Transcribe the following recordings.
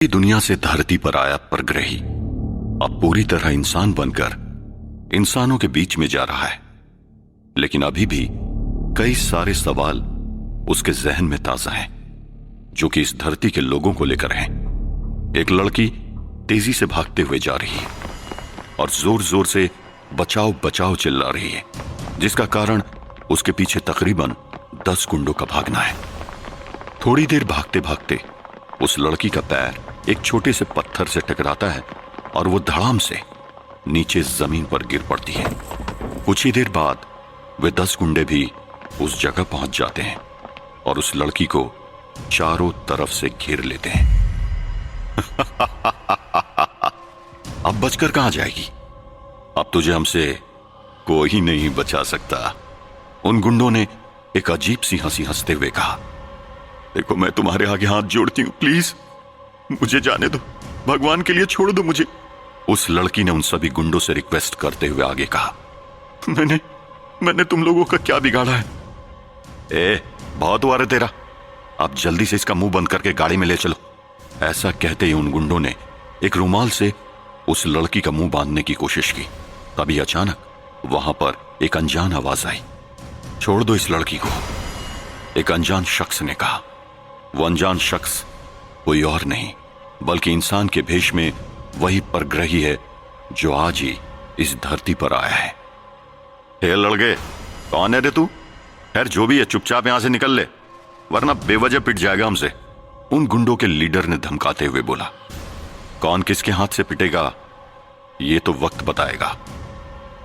दुनिया से धरती पर आया परग्रही अब पूरी तरह इंसान बनकर इंसानों के बीच में जा रहा है। लेकिन अभी भी कई सारे सवाल उसके जहन में ताजा हैं, जो कि इस धरती के लोगों को लेकर हैं। एक लड़की तेजी से भागते हुए जा रही है और जोर जोर से बचाओ बचाओ चिल्ला रही है, जिसका कारण उसके पीछे तकरीबन 10 गुंडों का भागना है। थोड़ी देर भागते भागते उस लड़की का पैर एक छोटे से पत्थर से टकराता है और वो धड़ाम से नीचे जमीन पर गिर पड़ती है। कुछ ही देर बाद वे 10 गुंडे भी उस जगह पहुंच जाते हैं और उस लड़की को चारों तरफ से घेर लेते हैं। अब बचकर कहां जाएगी? अब तुझे हमसे कोई नहीं बचा सकता, उन गुंडों ने एक अजीब सी हंसी हंसते हुए कहा। देखो, मैं तुम्हारे आगे हाथ जोड़ती हूं, प्लीज मुझे जाने दो, भगवान के लिए छोड़ दो मुझे। उस लड़की ने उन सभी गुंडों से रिक्वेस्ट करते हुए आगे कहा, मैंने तुम लोगों का क्या बिगाड़ा है? बहुत हुआ रे तेरा, अब जल्दी से इसका मुंह बंद करके गाड़ी में ले चलो। ऐसा कहते ही उन गुंडों ने एक रुमाल से उस लड़की का मुंह बांधने की कोशिश की। तभी अचानक वहां पर एक अनजान आवाज आई, छोड़ दो इस लड़की को, एक अनजान शख्स ने कहा। वो अनजान शख्स कोई और नहीं बल्कि इंसान के भेष में वही परग्रही है जो आज ही इस धरती पर आया है। हे लड़के, कौन है रे तू? खैर जो भी है, चुपचाप यहां से निकल ले, वरना बेवजह पिट जाएगा हमसे, उन गुंडों के लीडर ने धमकाते हुए बोला। कौन किसके हाथ से पिटेगा ये तो वक्त बताएगा,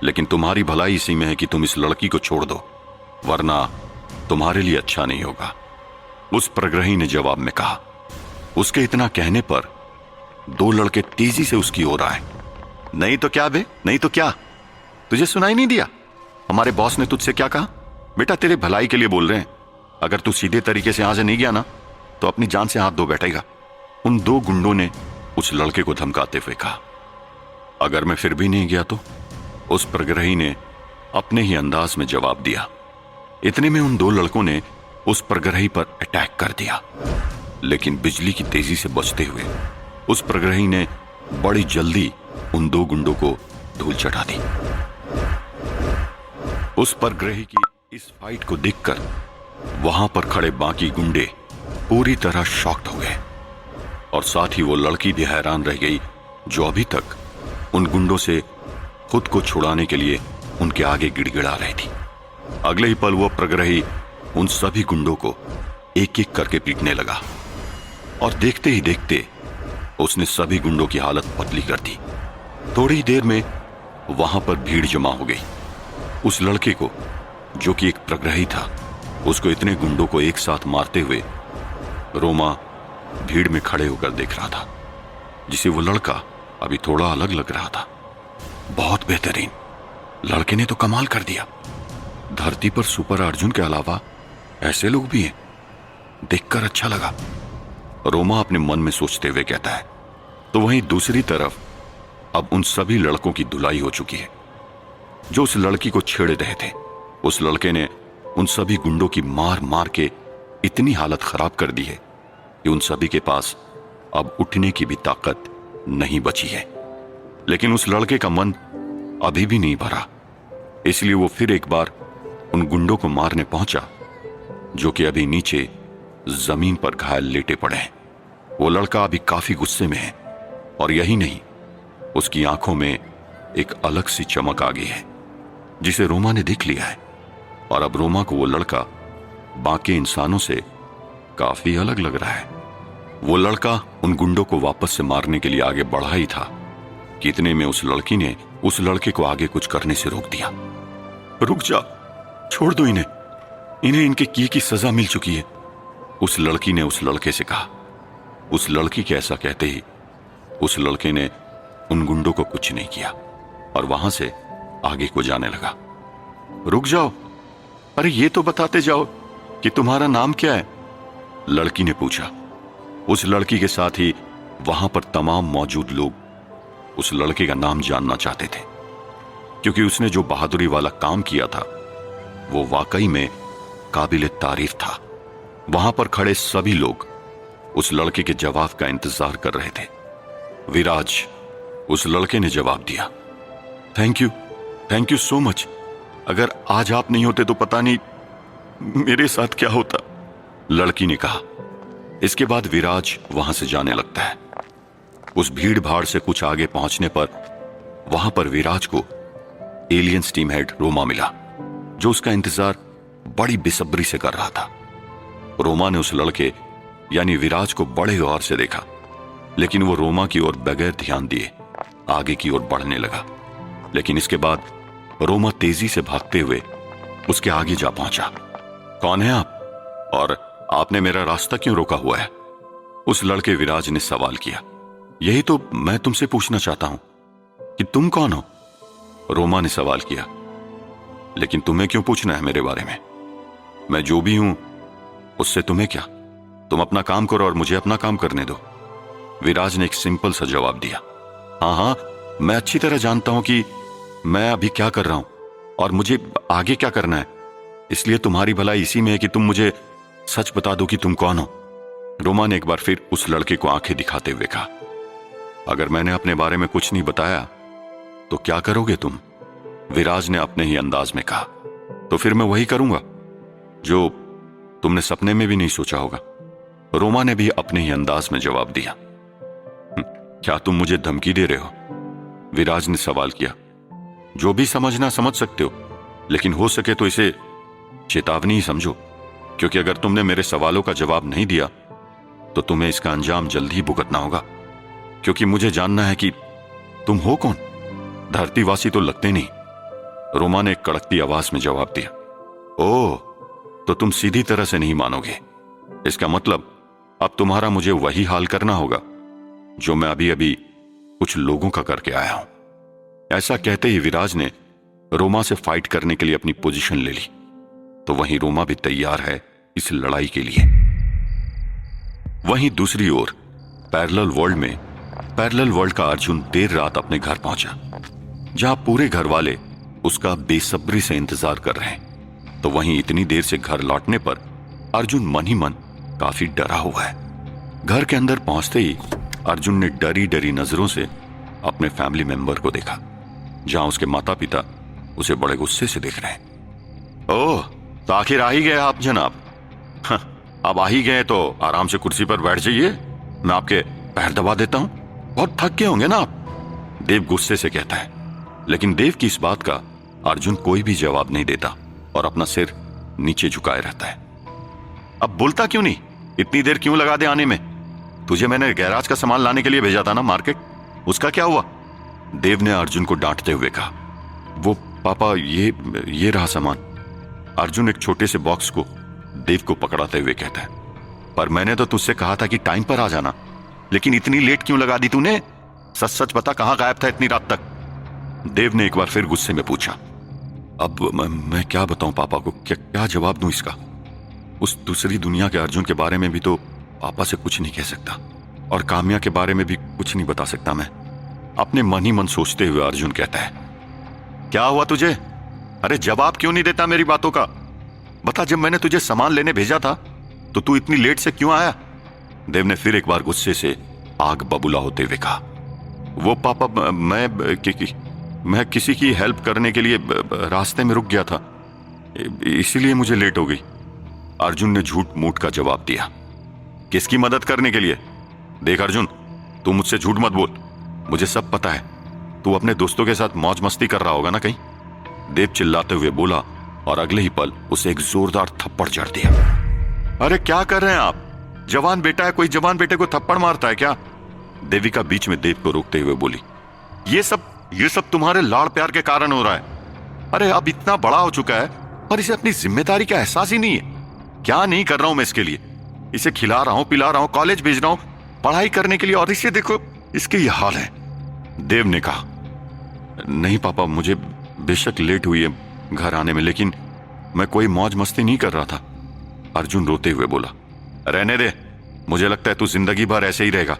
लेकिन तुम्हारी भलाई इसी में है कि तुम इस लड़की को छोड़ दो, वरना तुम्हारे लिए अच्छा नहीं होगा, उस परग्रही ने जवाब में कहा। उसके इतना कहने पर 2 लड़के तेजी से उसकी ओर आए। नहीं तो क्या बे, नहीं तो क्या, तुझे सुनाई नहीं दिया? हमारे बॉस ने तुझसे क्या कहा? बेटा तेरे भलाई के लिए बोल रहे हैं, अगर तू सीधे तरीके से यहां से नहीं गया ना तो अपनी जान से हाथ धो बैठेगा, उन 2 गुंडों ने उस लड़के को धमकाते हुए कहा। अगर मैं फिर भी नहीं गया तो, उस परग्रही ने अपने ही अंदाज में जवाब दिया। इतने में उन 2 लड़कों ने उस परग्रही पर अटैक कर दिया, लेकिन बिजली की तेजी से बचते हुए उस परग्रही ने बड़ी जल्दी उन 2 गुंडों को धूल चटा दी। उस परग्रही की इस फाइट को देखकर वहां पर खड़े बाकी गुंडे पूरी तरह शॉक्ड हो गए और साथ ही वो लड़की भी हैरान रह गई, जो अभी तक उन गुंडों से खुद को छुड़ाने के लिए उनके आगे गिड़गिड़ा रही थी। अगले ही पल वो परग्रही उन सभी गुंडों को एक एक करके पीटने लगा और देखते ही देखते उसने सभी गुंडों की हालत पतली कर दी। थोड़ी देर में वहां पर भीड़ जमा हो गई। उस लड़के को, जो कि एक परग्रही था, उसको इतने गुंडों को एक साथ मारते हुए रोमा भीड़ में खड़े होकर देख रहा था, जिसे वो लड़का अभी थोड़ा अलग लग रहा था। बहुत बेहतरीन, लड़के ने तो कमाल कर दिया। धरती पर सुपर अर्जुन के अलावा ऐसे लोग भी हैं, देखकर अच्छा लगा, रोमा अपने मन में सोचते हुए कहता है। तो वहीं दूसरी तरफ अब उन सभी लड़कों की धुलाई हो चुकी है जो उस लड़की को छेड़ रहे थे। उस लड़के ने उन सभी गुंडों की मार मार के इतनी हालत खराब कर दी है कि उन सभी के पास अब उठने की भी ताकत नहीं बची है। लेकिन उस लड़के का मन अभी भी नहीं भरा, इसलिए वो फिर एक बार उन गुंडों को मारने पहुंचा, जो कि अभी नीचे जमीन पर घायल लेटे पड़े हैं। वो लड़का अभी काफी गुस्से में है और यही नहीं, उसकी आंखों में एक अलग सी चमक आ गई है, जिसे रोमा ने देख लिया है। और अब रोमा को वो लड़का बाकी इंसानों से काफी अलग लग रहा है। वो लड़का उन गुंडों को वापस से मारने के लिए आगे बढ़ा ही था कि इतने में उस लड़की ने उस लड़के को आगे कुछ करने से रोक दिया। रुक जा, छोड़ दो इन्हें, इन्हें इनके किए की सजा मिल चुकी है, उस लड़की ने उस लड़के से कहा। उस लड़की के ऐसा कहते ही उस लड़के ने उन गुंडों को कुछ नहीं किया और वहां से आगे को जाने लगा। रुक जाओ, अरे ये तो बताते जाओ कि तुम्हारा नाम क्या है, लड़की ने पूछा। उस लड़की के साथ ही वहां पर तमाम मौजूद लोग उस लड़के का नाम जानना चाहते थे, क्योंकि उसने जो बहादुरी वाला काम किया था वो वाकई में काबिले तारीफ था। वहां पर खड़े सभी लोग उस लड़के के जवाब का इंतजार कर रहे थे। विराज, उस लड़के ने जवाब दिया, थैंक यू सो मच। अगर आज आप नहीं होते तो पता नहीं मेरे साथ क्या होता, लड़की ने कहा। इसके बाद विराज वहां से जाने लगता है। उस भीड़ भाड़ से कुछ आगे पहुंचने पर वहां पर विराज को एलियंस टीम हेड रोमा मिला, जो उसका इंतजार बड़ी बेसब्री से कर रहा था। रोमा ने उस लड़के यानी विराज को बड़े गौर से देखा, लेकिन वो रोमा की ओर बगैर ध्यान दिए आगे की ओर बढ़ने लगा। लेकिन इसके बाद रोमा तेजी से भागते हुए उसके आगे जा पहुंचा। कौन है आप, और आपने मेरा रास्ता क्यों रोका हुआ है, उस लड़के विराज ने सवाल किया। यही तो मैं तुमसे पूछना चाहता हूं कि तुम कौन हो, रोमा ने सवाल किया। लेकिन तुम्हें क्यों पूछना है मेरे बारे में, मैं जो भी हूं उससे तुम्हें क्या, तुम अपना काम करो और मुझे अपना काम करने दो, विराज ने एक सिंपल सा जवाब दिया। हाँ, मैं अच्छी तरह जानता हूं कि मैं अभी क्या कर रहा हूं और मुझे आगे क्या करना है, इसलिए तुम्हारी भलाई इसी में है कि तुम मुझे सच बता दो कि तुम कौन हो, रोमा ने एक बार फिर उस लड़के को आंखें दिखाते हुए कहा। अगर मैंने अपने बारे में कुछ नहीं बताया तो क्या करोगे तुम, विराज ने अपने ही अंदाज में कहा। तो फिर मैं वही करूंगा जो तुमने सपने में भी नहीं सोचा होगा, रोमा ने भी अपने ही अंदाज में जवाब दिया। क्या तुम मुझे धमकी दे रहे हो, विराज ने सवाल किया। जो भी समझना समझ सकते हो, लेकिन हो सके तो इसे चेतावनी ही समझो, क्योंकि अगर तुमने मेरे सवालों का जवाब नहीं दिया तो तुम्हें इसका अंजाम जल्द ही भुगतना होगा, क्योंकि मुझे जानना है कि तुम हो कौन, धरतीवासी तो लगते नहीं, रोमा ने एक कड़कती आवाज में जवाब दिया। ओह, तो तुम सीधी तरह से नहीं मानोगे, इसका मतलब अब तुम्हारा मुझे वही हाल करना होगा जो मैं अभी अभी कुछ लोगों का करके आया हूं। ऐसा कहते ही विराज ने रोमा से फाइट करने के लिए अपनी पोजीशन ले ली, तो वहीं रोमा भी तैयार है इस लड़ाई के लिए। वहीं दूसरी ओर पैरेलल वर्ल्ड का अर्जुन देर रात अपने घर पहुंचा, जहां पूरे घर वाले उसका बेसब्री से इंतजार कर रहे हैं। तो वहीं इतनी देर से घर लौटने पर अर्जुन मन ही मन काफी डरा हुआ है। घर के अंदर पहुंचते ही अर्जुन ने डरी डरी नजरों से अपने फैमिली मेंबर को देखा, जहां उसके माता पिता उसे बड़े गुस्से से देख रहे हैं। ओह, तो आखिर आ ही गए आप जनाब। अब आ ही गए तो आराम से कुर्सी पर बैठ जाइए, मैं आपके पैर दबा देता हूं, बहुत थक गए होंगे ना आप, देव गुस्से से कहता है। लेकिन देव की इस बात का अर्जुन कोई भी जवाब नहीं देता और अपना सिर नीचे झुकाए रहता है। अब बोलता क्यों नहीं, इतनी देर क्यों लगा दे आने में, तुझे मैंने गैराज का सामान लाने के लिए भेजा था ना मार्केट, उसका क्या हुआ, देव ने अर्जुन को डांटते हुए कहा। वो पापा, ये रहा सामान, अर्जुन एक छोटे से बॉक्स को देव को पकड़ाते हुए कहता है। पर मैंने तो तुझसे कहा था कि टाइम पर आ जाना, लेकिन इतनी लेट क्यों लगा दी तूने, सच सच बता, कहां गायब था इतनी रात तक, देव ने एक बार फिर गुस्से में पूछा। अब मैं क्या बताऊं पापा को, क्या जवाब दूं इसका, उस दूसरी दुनिया के अर्जुन के बारे में भी तो पापा से कुछ नहीं कह सकता, और काम्या के बारे में भी कुछ नहीं बता सकता मैं, अपने मन ही मन सोचते हुए अर्जुन कहता है। क्या हुआ तुझे, अरे जवाब क्यों नहीं देता मेरी बातों का, बता, जब मैंने तुझे सामान लेने भेजा था तो तू इतनी लेट से क्यों आया, देव ने फिर एक बार गुस्से से आग बबूला होते हुए कहा। वो पापा, मैं किसी की हेल्प करने के लिए रास्ते में रुक गया था, इसीलिए मुझे लेट हो गई, अर्जुन ने झूठ मूठ का जवाब दिया। किसकी मदद करने के लिए, देख अर्जुन, तू मुझसे झूठ मत बोल, मुझे सब पता है, तू अपने दोस्तों के साथ मौज मस्ती कर रहा होगा ना कहीं, देव चिल्लाते हुए बोला, और अगले ही पल उसे एक जोरदार थप्पड़ जड़ दिया। अरे क्या कर रहे हैं आप, जवान बेटा है, कोई जवान बेटे को थप्पड़ मारता है क्या, देविका बीच में देव को रोकते हुए बोली। ये सब तुम्हारे लाड़ प्यार के कारण हो रहा है, अरे अब इतना बड़ा हो चुका है और इसे अपनी जिम्मेदारी का एहसास ही नहीं है, क्या नहीं कर रहा हूं मैं इसके लिए, इसे खिला रहा हूं, पिला रहा हूं, कॉलेज भेज रहा हूं पढ़ाई करने के लिए, और इसे देखो इसके ये हाल है, देव ने कहा। नहीं पापा, मुझे बेशक लेट हुई है घर आने में, लेकिन मैं कोई मौज मस्ती नहीं कर रहा था, अर्जुन रोते हुए बोला। रहने दे, मुझे लगता है तू जिंदगी भर ऐसे ही रहेगा,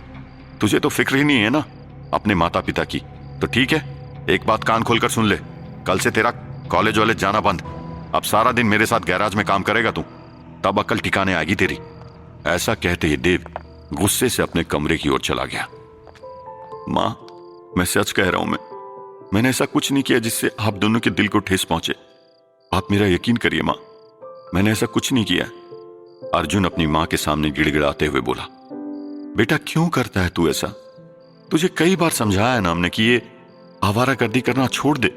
तुझे तो फिक्र ही नहीं है ना अपने माता पिता की, तो ठीक है, एक बात कान खोलकर सुन ले, कल से तेरा कॉलेज वॉलेज जाना बंद, अब सारा दिन मेरे साथ गैराज में काम करेगा तू, तब अकल ठिकाने आएगी तेरी। ऐसा कहते ही देव गुस्से से अपने कमरे की ओर चला गया। मां, मैं सच कह रहा हूं, मैंने ऐसा कुछ नहीं किया जिससे आप दोनों के दिल को ठेस पहुंचे। आप मेरा यकीन करिए मां, मैंने ऐसा कुछ नहीं किया। अर्जुन अपनी मां के सामने गिड़गिड़ाते हुए बोला, बेटा क्यों करता है तू ऐसा? तुझे कई बार समझाया है ना हमने कि ये आवारागर्दी करना छोड़ दे।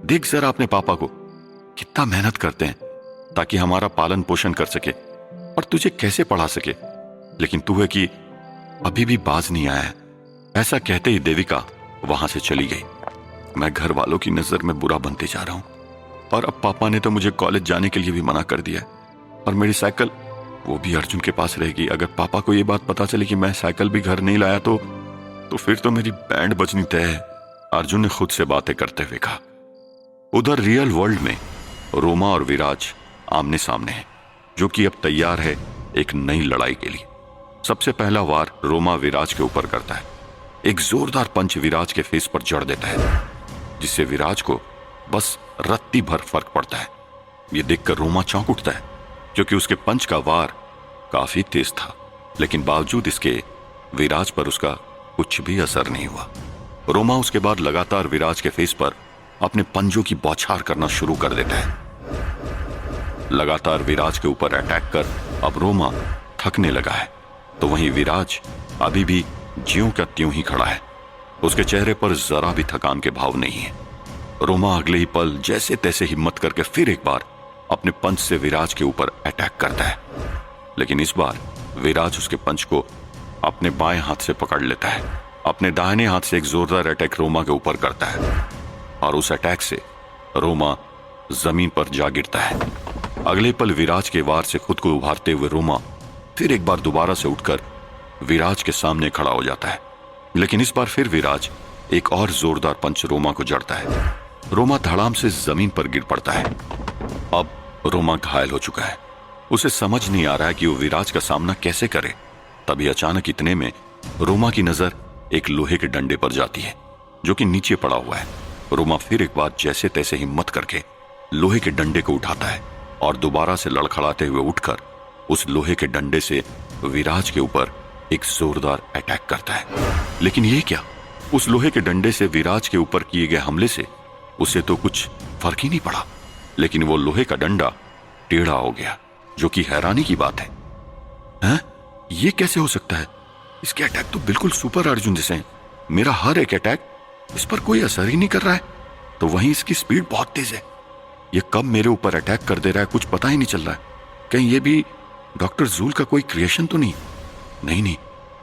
देख जरा अपने पापा को, कितना मेहनत करते हैं ताकि हमारा पालन पोषण कर सके और तुझे कैसे पढ़ा सके, लेकिन तू है कि अभी भी बाज नहीं आया है। ऐसा कहते ही देविका वहां से चली गई। मैं घर वालों की नजर में बुरा बनते जा रहा हूं और अब पापा ने तो मुझे कॉलेज जाने के लिए भी मना कर दिया और मेरी साइकिल वो भी अर्जुन के पास रहेगी। अगर पापा को ये बात पता चली कि मैं साइकिल भी घर नहीं लाया तो फिर तो मेरी बैंड बजनी तय है। अर्जुन ने खुद से बातें करते हुए कहा। उधर रियल वर्ल्ड में रोमा और विराज आमने सामने हैं, जो कि अब तैयार है एक नई लड़ाई के लिए। सबसे पहला वार रोमा विराज के ऊपर करता है। एक जोरदार पंच विराज के फेस पर जड़ देता है, जिससे विराज को बस रत्ती भर फर्क पड़ता है। यह देखकर रोमा चौंक उठता है, क्योंकि उसके पंच का वार काफी तेज था, लेकिन बावजूद इसके विराज पर उसका कुछ भी असर नहीं हुआ। रोमा उसके बाद लगातार विराज के फेस पर अपने पंजों की बौछार करना शुरू कर देता है। लगातार विराज के ऊपर अटैक कर अब रोमा थकने लगा है, तो वहीं विराज अभी भी ज्यों का त्यों ही खड़ा है। उसके चेहरे पर जरा भी थकान के भाव नहीं है। रोमा अगले ही पल जैसे तैसे हिम्मत करके फिर एक बार अपने पंच से विराज के ऊपर अटैक करता है, लेकिन इस बार विराज उसके पंच को अपने बाएं हाथ से पकड़ लेता है। अपने दाहिने हाथ से एक जोरदार अटैक रोमा के ऊपर करता है और उस अटैक से रोमा जमीन पर जा गिरता है। अगले पल विराज के वार से खुद को उभारते हुए रोमा फिर एक बार दोबारा से उठकर विराज के सामने खड़ा हो जाता है, लेकिन इस बार फिर विराज एक और जोरदार पंच रोमा को जड़ता है। रोमा धड़ाम से जमीन पर गिर पड़ता है। अब रोमा घायल हो चुका है। उसे समझ नहीं आ रहा है कि वो विराज का सामना कैसे करे। तभी अचानक इतने में रोमा की नजर एक लोहे के डंडे पर जाती है, जो कि नीचे पड़ा हुआ है। रोमा फिर एक बार जैसे तैसे हिम्मत करके लोहे के डंडे को उठाता है और दोबारा से लड़खड़ाते हुए उठकर उस लोहे के डंडे से विराज के ऊपर एक जोरदार अटैक करता है। लेकिन ये क्या, उस लोहे के डंडे से विराज के ऊपर किए गए हमले से उसे तो कुछ फर्क ही नहीं पड़ा, लेकिन वो लोहे का डंडा टेढ़ा हो गया, जो कि हैरानी की बात है। हैं? ये कैसे हो सकता है? इसके अटैक तो बिल्कुल सुपर अर्जुन जैसे हैं। मेरा हर एक अटैक इस पर कोई असर ही नहीं कर रहा है, तो वहीं इसकी स्पीड बहुत तेज है। ये कब मेरे ऊपर अटैक कर दे रहा है कुछ पता ही नहीं चल रहा है। कहीं ये भी डॉक्टर जूल का कोई क्रिएशन तो नहीं? नहीं,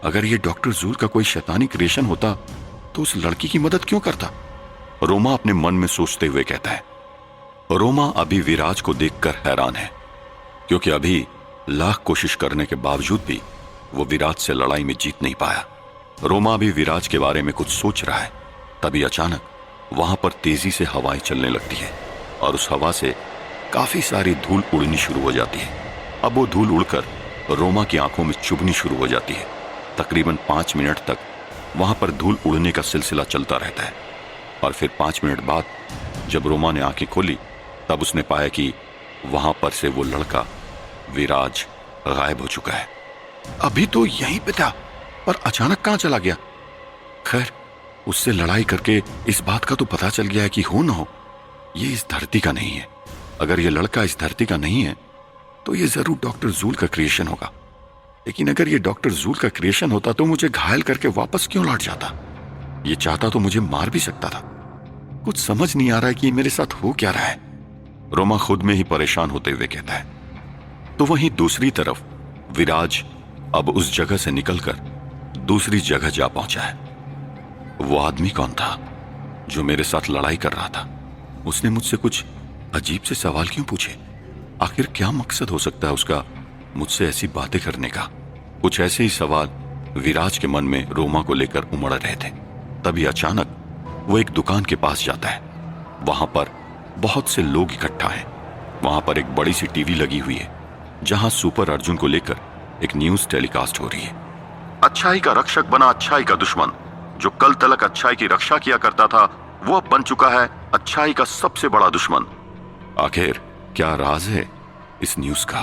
अगर ये डॉक्टर जूल का कोई शैतानी क्रिएशन होता तो उस लड़की की मदद क्यों करता? रोमा अपने मन में सोचते हुए कहता है। रोमा अभी विराज को देखकर हैरान है, क्योंकि अभी लाख कोशिश करने के बावजूद भी वो विराज से लड़ाई में जीत नहीं पाया। रोमा अभी विराज के बारे में कुछ सोच रहा है, तभी अचानक वहां पर तेजी से हवाएं चलने लगती है और उस हवा से काफी सारी धूल उड़नी शुरू हो जाती है। अब वो धूल उड़कर रोमा की आंखों में चुभनी शुरू हो जाती है। तकरीबन 5 मिनट तक वहां पर धूल उड़ने का सिलसिला चलता रहता है और फिर 5 मिनट बाद जब रोमा ने आंखें खोली, तब उसने पाया कि वहां पर से वो लड़का विराज गायब हो चुका है। अभी तो यहीं पे था, पर अचानक कहां चला गया? खैर, उससे लड़ाई करके इस बात का तो पता चल गया है कि हो न हो, ये इस धरती का नहीं है। अगर ये लड़का इस धरती का नहीं है तो ये जरूर डॉक्टर जूल का क्रिएशन होगा। लेकिन अगर ये डॉक्टर जूल का क्रिएशन होता तो मुझे घायल करके वापस क्यों लौट जाता? ये चाहता तो मुझे मार भी सकता था। कुछ समझ नहीं आ रहा है कि मेरे साथ हो क्या रहा है। रोमा खुद में ही परेशान होते हुए कहता है। तो वहीं दूसरी तरफ विराज अब उस जगह से निकलकर दूसरी जगह जा पहुंचा है। वो आदमी कौन था जो मेरे साथ लड़ाई कर रहा था? उसने मुझसे कुछ अजीब से सवाल क्यों पूछे? आखिर क्या मकसद हो सकता है उसका मुझसे ऐसी बातें करने का? कुछ ऐसे ही सवाल विराज के मन में रोमा को लेकर उमड़ रहे थे। तभी अचानक वो एक दुकान के पास जाता है। वहां पर बहुत से लोग इकट्ठा हैं। वहां पर एक बड़ी सी टीवी लगी हुई है, जहां सुपर अर्जुन को लेकर एक न्यूज टेलीकास्ट हो रही है। अच्छाई का रक्षक बना अच्छाई का दुश्मन। जो कल तलक अच्छाई की रक्षा किया करता था, वो अब बन चुका है अच्छाई का सबसे बड़ा दुश्मन। आखिर क्या राज है इस न्यूज का?